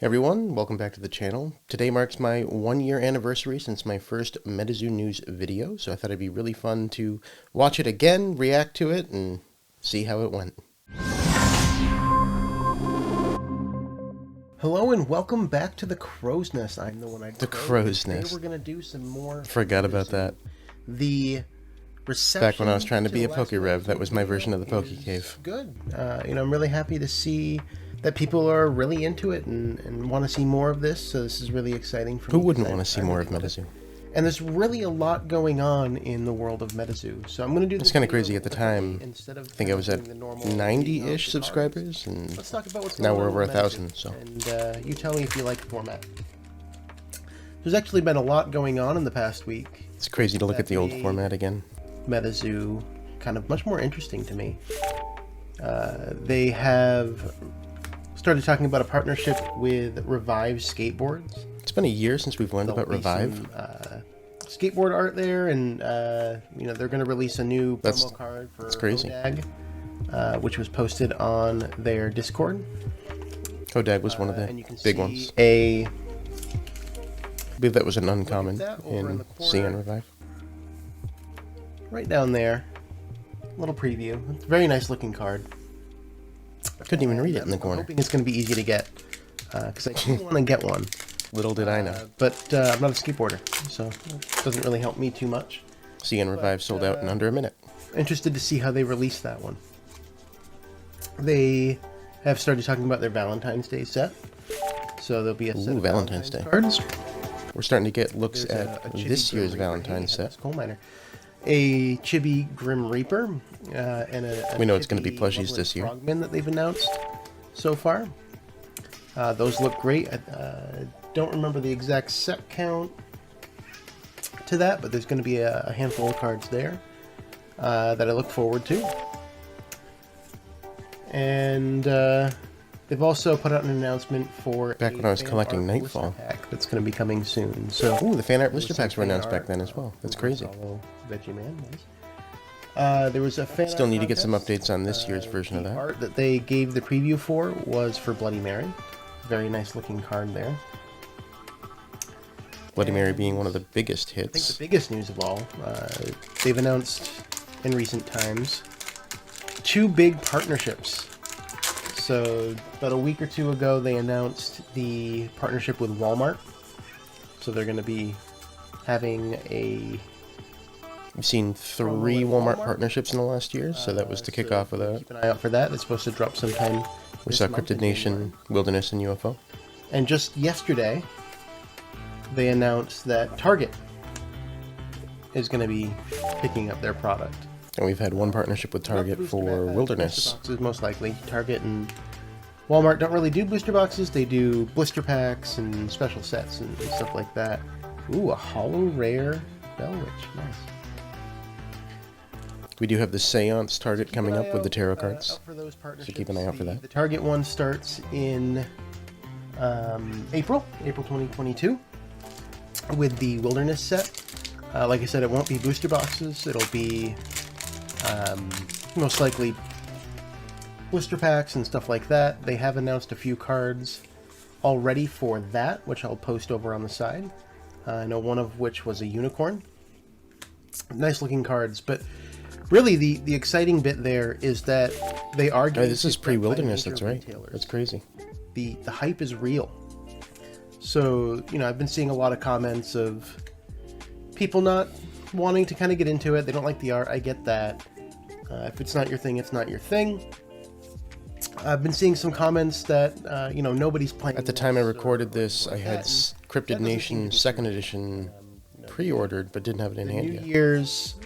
Everyone, welcome back to the channel. Today marks my 1-year anniversary since my first MetaZoo news video, so I thought it'd be really fun to watch it again, react to it, and see how it went. Hello and welcome back to the Crow's Nest. I'm the one I The Crow's Nest. Today we're gonna do some more. Forgot about that. The reception. Back when I was trying to be a PokeRev, that was my version of the Poke Cave. Good. I'm really happy to see that people are really into it and want to see more of this, so this is really exciting for me. Who wouldn't want to see more of MetaZoo? And there's really a lot going on in the world of MetaZoo, so I'm going to do this. It's kind of crazy at the time. Instead of I think I was at 90-ish subscribers, and let's talk about what's now going we're on over with 1,000. So, and you tell me if you like the format. There's actually been a lot going on in the past week. it's crazy to look at the old format again. MetaZoo kind of much more interesting to me. They have started talking about a partnership with Revive Skateboards. It's been a year since we've learned about Revive. Some, skateboard art there, and they're going to release a new promo card for Kodag, which was posted on their Discord. Kodag was one of the big ones. I believe that was an uncommon in CN Revive. Right down there, little preview. It's a very nice looking card. I couldn't even read it in the corner. I'm hoping it's going to be easy to get, because I do want to get one. Little did I know. But I'm not a skateboarder, so it doesn't really help me too much. CN Revive sold out in under a minute. Interested to see how they release that one. They have started talking about their Valentine's Day set. So there'll be a set of Valentine's Day cards. We're starting to get looks at this year's Valentine's set. Coal Miner. A Chibi Grim Reaper, and a we know it's going to be plushies this year. Frogman that they've announced so far. Those look great. I don't remember the exact set count to that, but there's going to be a handful of cards there that I look forward to. And they've also put out an announcement for back when I was collecting Nightfall pack that's going to be coming soon. So the fan art blister packs were announced back then as well. That's crazy. There was a fan Still need to get some updates on this year's version of that. Art that they gave the preview for was for Bloody Mary. Very nice looking card there. Bloody Mary being one of the biggest hits. I think the biggest news of all. They've announced in recent times 2 big partnerships. So about a week or 2 ago, they announced the partnership with Walmart. So they're going to be having a... We've seen 3 Walmart partnerships in the last year, so that was to kick off with that. Keep an eye out for that. It's supposed to drop sometime. We saw Cryptid Nation, Wilderness, and UFO. And just yesterday, they announced that Target is going to be picking up their product. And we've had one partnership with Target for Wilderness. Boxes, most likely. Target and Walmart don't really do booster boxes. They do blister packs and special sets and stuff like that. Ooh, a hollow rare Bellwitch. Nice. We do have the Seance Target coming up with the tarot cards. So keep an eye out for that. The Target one starts in April 2022 with the Wilderness set. Like I said, it won't be booster boxes. It'll be most likely blister packs and stuff like that. They have announced a few cards already for that, which I'll post over on the side. I know one of which was a unicorn. Nice looking cards, but really the exciting bit there is that they are getting... this is pre-Wilderness, that's right. That's crazy. The hype is real. So, I've been seeing a lot of comments of people not wanting to kind of get into it. They don't like the art. I get that. If it's not your thing, it's not your thing. I've been seeing some comments that, nobody's playing. At the time I recorded this, I had Cryptid Nation 2nd edition pre-ordered, but didn't have it in hand yet. New Year's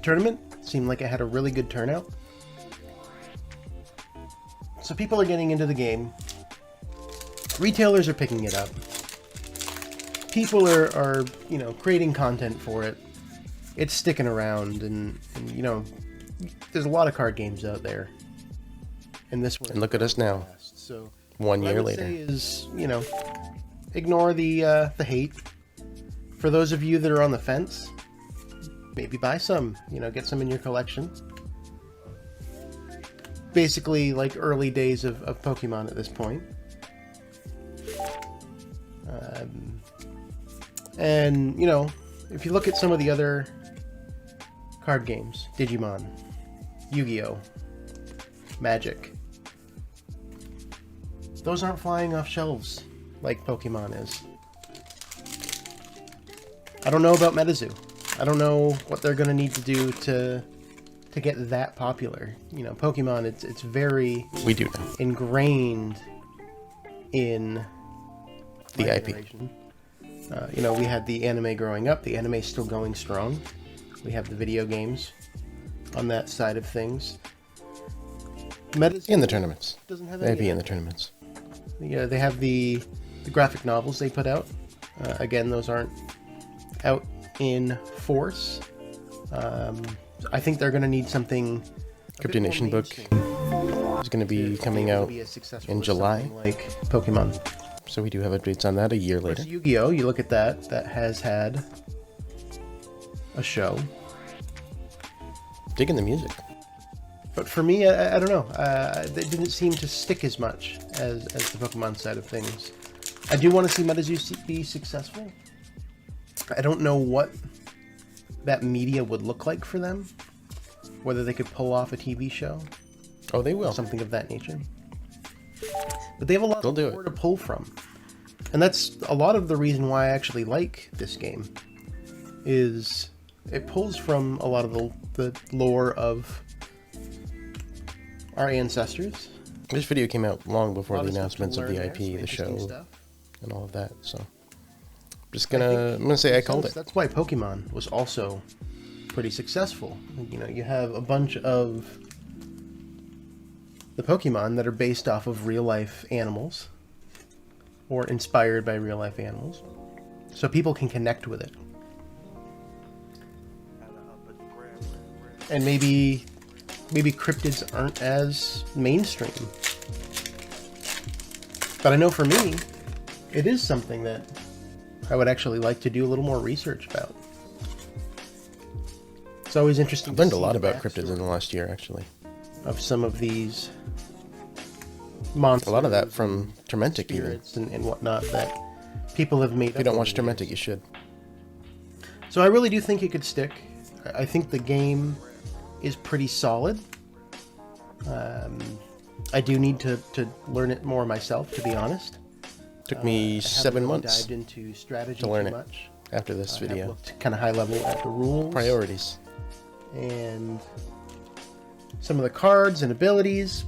tournament seemed like it had a really good turnout. So people are getting into the game. Retailers are picking it up. People are creating content for it. It's sticking around, and there's a lot of card games out there. And this one. And look at us now. So 1 year later. What I would say is, ignore the hate. For those of you that are on the fence, maybe buy some. Get some in your collection. Basically, like early days of Pokemon at this point. And, you know, if you look at some of the other card games, Digimon, Yu-Gi-Oh, Magic, those aren't flying off shelves like Pokemon is. I don't know about MetaZoo. I don't know what they're going to need to do to get that popular. You know, Pokemon, it's very We do know. ingrained in The my IP. generation. You know, we had the anime growing up. The anime's still going strong. We have the video games on that side of things. MetaZoo In the tournaments. doesn't have They'd any be of in the that. tournaments. Yeah, they have the graphic novels they put out. Again, those aren't out in force. I think they're going to need something. Cryptid Nation book is going to be coming out in July. like Pokemon. So we do have updates on that a year later. Yu-Gi-Oh! You look at that. That has had a show. Digging the music. But for me, I don't know. It didn't seem to stick as much as the Pokemon side of things. I do want to see MetaZoo be successful. I don't know what that media would look like for them. Whether they could pull off a TV show. Oh, they will. Something of that nature. But they have a lot They'll do more it. to pull from. And that's a lot of the reason why I actually like this game. Is it pulls from a lot of the lore of our ancestors. This video came out long A before lot the of stuff to announcements of learn the there, IP, some the interesting show, stuff. and all of that. So, I'm gonna say I called it. That's why Pokemon was also pretty successful. You know, you have a bunch of the Pokemon that are based off of real life animals or inspired by real life animals, so people can connect with it. And maybe cryptids aren't as mainstream, but I know for me, it is something that I would actually like to do a little more research about. It's always interesting. I've to learned a see lot the about cryptids in backstory the last year, actually. of some of these monsters. A lot of that from Tormentic, even. spirits and whatnot that people have made. If you don't watch Tormentic, you should. So I really do think it could stick. I think the game is pretty solid. I do need to learn it more myself, to be honest. Took me I 7 haven't really months dived into strategy to learn too it much. after this I've video. looked kind of high level at the rules Priorities. and some of the cards and abilities,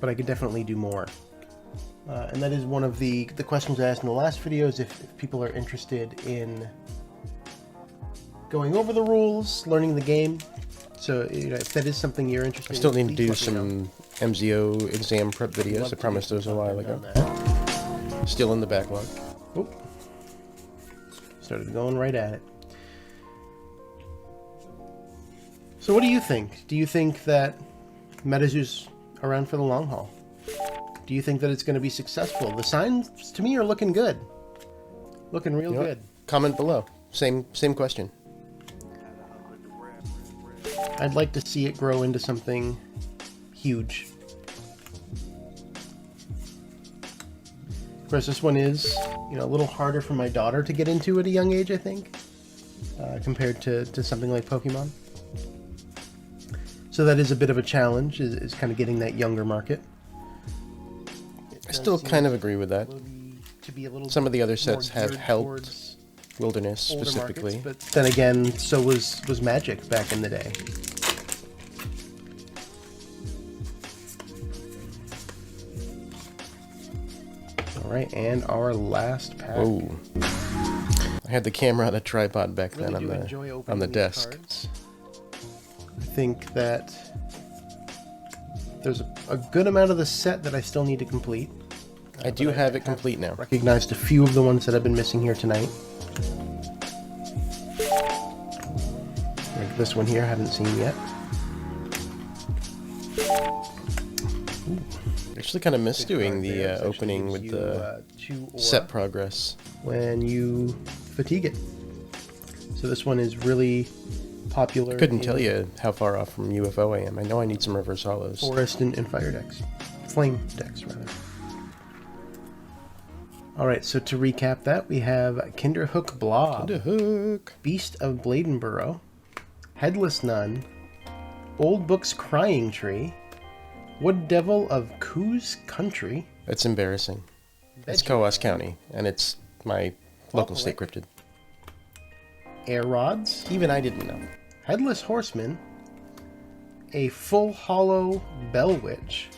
but I could definitely do more. And that is one of the questions I asked in the last video, is if people are interested in going over the rules, learning the game. So, you know, if that is something you're interested in, I still need to please do let me know. some MZO exam prep I'd love videos. I to promised do those a while ago. something on that. Still in the backlog. Oop. Started going right at it. So what do you think? Do you think that MetaZoo's around for the long haul? Do you think that it's going to be successful? The signs, to me, are looking good. Looking real You know what? good. Comment below. Same question. I'd like to see it grow into something huge. Of course, this one is, you know, a little harder for my daughter to get into at a young age, I think, compared to something like Pokemon. So that is a bit of a challenge, is kind of getting that younger market. I still kind of agree with that. Some of the other sets have helped Wilderness older specifically. markets, but then again, so was Magic back in the day. All right, and our last pack. Oh, I had the camera on a tripod back then Really do on enjoy the opening these desk. cards. I think that there's a good amount of the set that I still need to complete. I do have it complete now. Recognized a few of the ones that I've been missing here tonight. Like this one here, I haven't seen yet. Actually, kind of missed doing the There, it actually opening gives with you, the 2 aura set progress. when you fatigue it. So this one is really popular. Couldn't in tell you how far off from UFO I am. I know I need some reverse hollows. Forest and fire decks. Flame decks, rather. Alright, so to recap that, we have Kinderhook Blob, Contoocook, Beast of Bladenborough, Headless Nun, Old Book's Crying Tree, Wood Devil of Coos Country. That's embarrassing. It's Coos County, and it's my local state cryptid. Air Rods, Even I didn't know. Headless Horseman, a Full Hollow Bell Witch,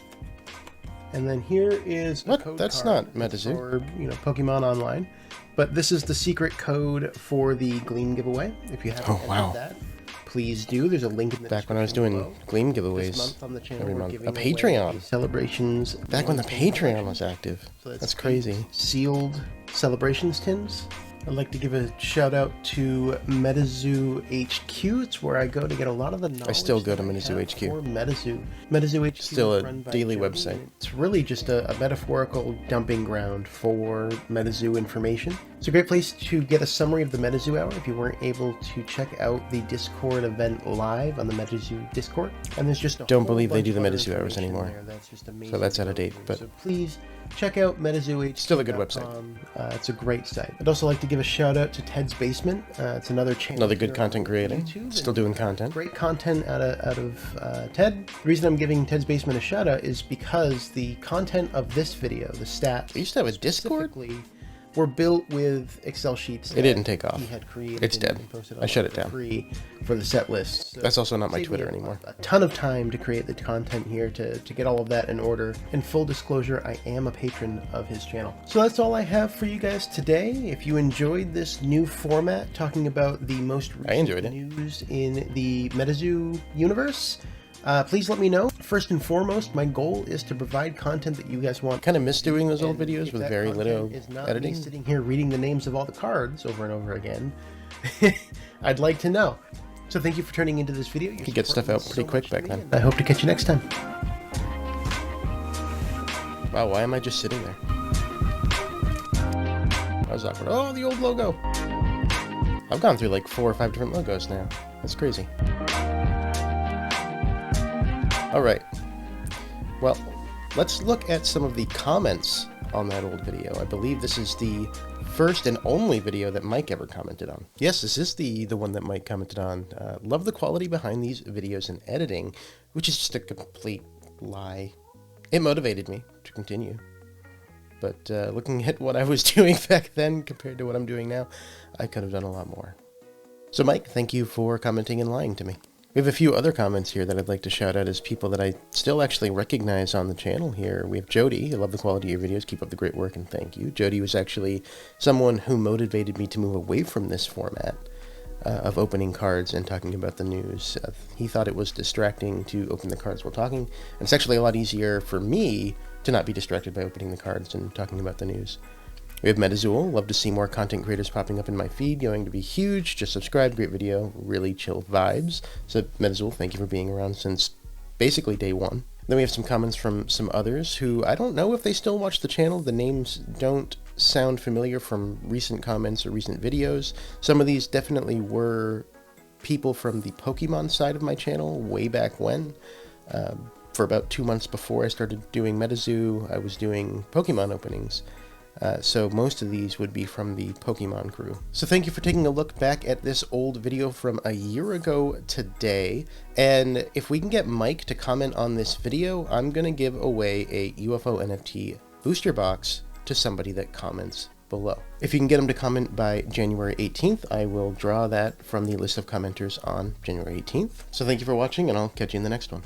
and then here is a What? code That's card not MetaZoo. for, Pokemon Online. But this is the secret code for the Gleam giveaway. If you haven't entered that, please do. There's a link in the Back when I was description doing below. Gleam This giveaways month on the channel, every we're month. giving A away Patreon. Celebrations. Back when the Patreon was active. So That's crazy. Sealed Celebrations tins. I'd like to give a shout out to MetaZoo HQ. It's where I go to get a lot of the knowledge. I still go to that I MetaZoo have HQ. For MetaZoo. MetaZoo HQ Still is a run by daily Jody, website. and it's really just a metaphorical dumping ground for MetaZoo information. It's a great place to get a summary of the MetaZoo Hour if you weren't able to check out the Discord event live on the MetaZoo Discord. And there's just a Don't whole believe they bunch do the of other MetaZoo hours information anymore. there that's just amazing. So that's out of date, but So please check out MetaZoo HQ. still a good website. It's a great site. I'd also like to give a shout out to Ted's Basement. It's another channel. Another good here content on creator. YouTube, Still and doing content. Great content out of Ted. The reason I'm giving Ted's Basement a shout out is because the content of this video, the stats, They used to have a Discord? specifically, were built with Excel sheets. It didn't take off. He had created. It's dead. and posted I shut it for down. free for the set list. So That's also not my saved me Twitter anymore. A ton of time to create the content here to get all of that in order. In full disclosure, I am a patron of his channel. So that's all I have for you guys today. If you enjoyed this new format talking about the most recent enjoyed it. news in the MetaZoo universe, please let me know. First and foremost, my goal is to provide content that you guys want. Kind of miss doing those old And videos if with that very little content is not editing. me sitting here reading the names of all the cards over and over again, I'd like to know. So thank you for turning into this video. Could get stuff out pretty quick back then. I hope to catch you next time. Wow, why am I just sitting there? That was awkward. Oh, the old logo! I've gone through like 4 or 5 different logos now. That's crazy. Alright. Well, let's look at some of the comments on that old video. I believe this is the first and only video that Mike ever commented on. Yes, this is the one that Mike commented on. Love the quality behind these videos and editing, which is just a complete lie. It motivated me to continue. But looking at what I was doing back then compared to what I'm doing now, I could have done a lot more. So Mike, thank you for commenting and lying to me. We have a few other comments here that I'd like to shout out as people that I still actually recognize on the channel here. We have Jody. I love the quality of your videos. Keep up the great work and thank you. Jody was actually someone who motivated me to move away from this format of opening cards and talking about the news. He thought it was distracting to open the cards while talking. And it's actually a lot easier for me to not be distracted by opening the cards and talking about the news. We have MetaZoo. Love to see more content creators popping up in my feed. Going to be huge. Just subscribe. Great video. Really chill vibes. So MetaZoo, thank you for being around since basically day one. Then we have some comments from some others who I don't know if they still watch the channel. The names don't sound familiar from recent comments or recent videos. Some of these definitely were people from the Pokemon side of my channel way back when. For about 2 months before I started doing MetaZoo, I was doing Pokemon openings. So most of these would be from the Pokemon crew. So thank you for taking a look back at this old video from a year ago today. And if we can get Mike to comment on this video, I'm going to give away a UFO NFT booster box to somebody that comments below. If you can get him to comment by January 18th, I will draw that from the list of commenters on January 18th. So thank you for watching, and I'll catch you in the next one.